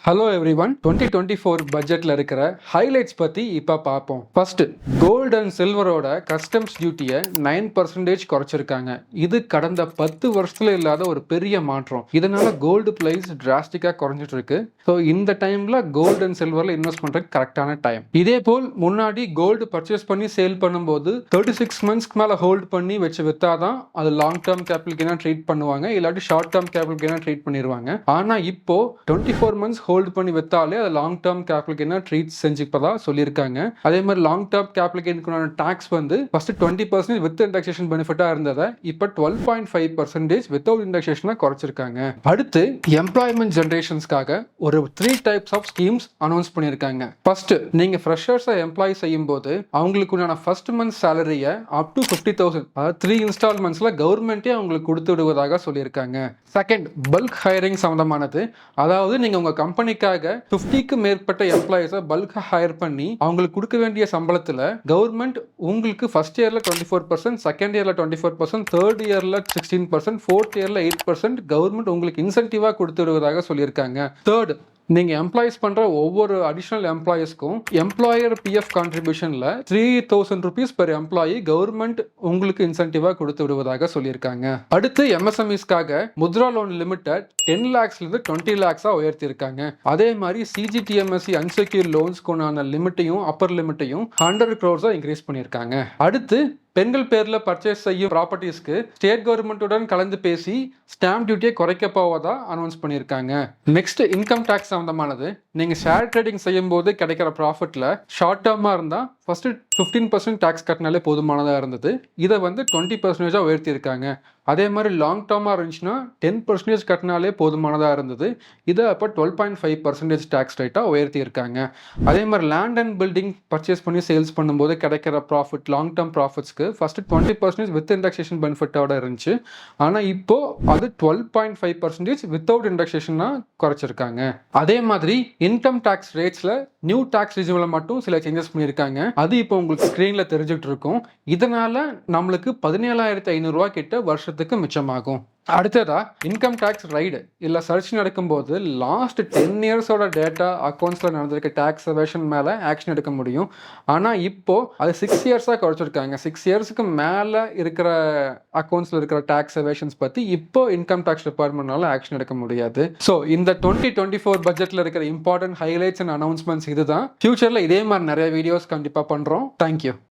Hello everyone, 2024 பட்ஜெட்ல இருக்கிற highlights பத்தி இப்ப பார்ப்போம். ஃபர்ஸ்ட், கோல்ட் அண்ட் சில்வரோட கஸ்டம்ஸ் டியூட்டியை 9% குறைச்சிருக்காங்க. இது கடந்த 10 வருஷத்துல இல்லாத ஒரு பெரிய மாற்றம். இதனால கோல்டு பிரைஸ் டிராஸ்டிக்கா குறைஞ்சிட்டு இருக்கு. ஸோ இந்த டைம்ல கோல்டு அண்ட் சில்வர்ல இன்வெஸ்ட் பண்றதுக்கு கரெக்டான டைம். இதே போல் முன்னாடி கோல்டு பர்ச்சேஸ் பண்ணி சேல் பண்ணும்போது 36 மந்த்ஸ்க்கு மேல ஹோல்ட் பண்ணி வச்சு வித்தாதான் அது லாங் டேர்ம் கேபிட்டல் கெயினா ட்ரீட் பண்ணுவாங்க, இல்லாட்டி ஷார்ட் டேர்ம் கேபிட்டல் கெயினா ட்ரீட் பண்ணிடுவாங்க. ஆனா இப்போ 24 மந்த்ஸ் ஹோல்ட் பண்ணி வித்தாலே அது லாங் டேர்ம் கேபிட்டல் கெயினா ட்ரீட் செஞ்சுப்பதா சொல்லியிருக்காங்க. அதே மாதிரி லாங் டேர்ம் கேபிட்டல் கெயினுக்கான டாக்ஸ் வந்து ஃபர்ஸ்ட் 20% வித் இண்டெக்ஸேஷன் பெனிஃபிட்டா இருந்ததை இப்போ 12.5% வித்தவுட் இண்டெக்ஸேஷனா குறைச்சிருக்காங்க. அடுத்து எம்ப்ளாய்மெண்ட் ஜெனரேஷன்ஸ்க்காக ஒரு 3 டைப்ஸ் ஆஃப் ஸ்கீம்ஸ் அனௌன்ஸ் பண்ணியிருக்காங்க. ஃபர்ஸ்ட், நீங்க ஃப்ரெஷர்ஸை எம்ப்ளாய் செய்யும் போது அவங்களுக்குண்டான ஃபர்ஸ்ட் மந்த் சேலரியை அப் டு 50,000 அதாவது 3 இன்ஸ்டால்மெண்ட்ஸ்ல கவர்மெண்டே அவங்களுக்கு கொடுத்து விடுவதாக சொல்லியிருக்காங்க. செகண்ட், பல்க் ஹையரிங் சம்பந்தமானது. அதாவது நீங்க உங்க கம்பெனிக்காக 50க்கு மேற்பட்ட எம்ப்ளாயிஸை பல்க் ஹையர் பண்ணி அவங்களுக்கு கொடுக்க வேண்டிய சம்பளத்துல கவர்மெண்ட் உங்களுக்கு ஃபர்ஸ்ட் இயர்ல 24%, செகண்ட் இயர்ல 24%, தேர்ட் இயர்ல 16%, ஃபோர்த் இயர்ல 8% கவர்மெண்ட் உங்களுக்கு இன்சென்டிவா கொடுத்து விடுவதாக சொல்லியிருக்காங்க. தேர்ட், நீங்க எம்ப்ளாயிஸ் பண்ற ஒவ்வொரு அடிஷனல் எம்ப்ளாயிஸ்க்கும் எம்ப்ளாயர் பிஎஃப் கான்ட்ரிபியூஷன்ல 3,000 rupees பெர் எம்ப்ளாயி கவர்மெண்ட் உங்களுக்கு இன்சென்டிவா கொடுத்து விடுவதாக சொல்லியிருக்காங்க. அடுத்து எம்எஸ்எம்இஸ்க்காக முத்ரா லோன் லிமிட்டை 10 lakhsல இருந்து 20 lakhs உயர்த்தி இருக்காங்க. அதே மாதிரி சிஜிடிஎம்எஸ்சி அன்செக்யூர் லோன்ஸ்க்குண்டான லிமிட்டையும் அப்பர் லிமிட்டையும் 100 crores இன்க்ரீஸ் பண்ணியிருக்காங்க. அடுத்து பெண்கள் பேர்ல பர்ச்சேஸ் செய்யும் ப்ராப்பர்ட்டிஸ்க்கு ஸ்டேட் கவர்மெண்ட்டுடன் கலந்து பேசி ஸ்டாம்ப் டியூட்டியை குறைக்க போவதா அனௌன்ஸ் பண்ணியிருக்காங்க. நெக்ஸ்ட், இன்கம் டேக்ஸ் சம்பந்தமானது. நீங்க ஷேர் ட்ரேடிங் செய்யும் போது கிடைக்கிற ப்ராஃபிட்ல ஷார்ட் டேர்மா இருந்தா ஃபர்ஸ்ட் 15% டாக்ஸ் கட்டினாலே போதுமானதா இருந்தது. இதை வந்து 20% உயர்த்தி இருக்காங்க. அதே மாதிரி லாங் டேர்மா இருந்துச்சுன்னா 10% கட்டினாலே போதுமானதா இருந்தது. இதை அப்போ 12.5% டாக்ஸ் ரேட்டா உயர்த்தி இருக்காங்க. அதே மாதிரி லேண்ட் அண்ட் பில்டிங் பர்ச்சேஸ் பண்ணி சேல்ஸ் பண்ணும்போது கிடைக்கிற ப்ராஃபிட் லாங் டேர்ம் ப்ராஃபிட்ஸ்க்கு ஃபர்ஸ்ட் 20% வித் இண்டெக்ஸேஷன் பெனிஃபிட்டோட இருந்துச்சு. ஆனா இப்போ அது 12.5% வித்தவுட் இண்டெக்ஸேஷனா குறைச்சிருக்காங்க. அதே மாதிரி இன்கம் டாக்ஸ் ரேட்ஸ்ல நியூ டாக்ஸ் ரிஜியூம்ல மட்டும் சில சேஞ்சஸ் பண்ணியிருக்காங்க. அது இப்போ உங்களுக்கு ஸ்கிரீன்ல தெரிஞ்சுட்டு இருக்கும். இதனால நம்மளுக்கு 17,500 கிட்ட வருஷத்துக்கு மிச்சமாகும். அடுத்ததா இன்கம் டேக்ஸ் ரைடு இல்ல சர்ச் நடக்கும்போது லாஸ்ட் 10 இயர்ஸோட டேட்டா அக்கௌண்ட்ஸ்ல நடந்திருக்க டேக்ஸ் எவேஷன் மேல ஆக்ஷன் எடுக்க முடியும். ஆனா இப்போ அது 6 இயர்ஸா குறைச்சிருக்காங்க. 6 இயர்ஸ்க்கு மேல இருக்கிற அக்கௌண்ட்ஸ்ல இருக்கிற டேக்ஸ் எவேஷன்ஸ் பத்தி இப்போ இன்கம் டேக்ஸ் டிபார்ட்மெண்ட்னால ஆக்ஷன் எடுக்க முடியாது. ஸோ இந்த 2024 பட்ஜெட்ல இருக்கிற இம்பார்ட்டன்ட் ஹைலைட்ஸ் அண்ட் அனௌன்ஸ்மெண்ட்ஸ் இதுதான். ஃபியூச்சர்ல இதே மாதிரி நிறைய வீடியோஸ் கண்டிப்பா பண்றோம். தேங்க்யூ.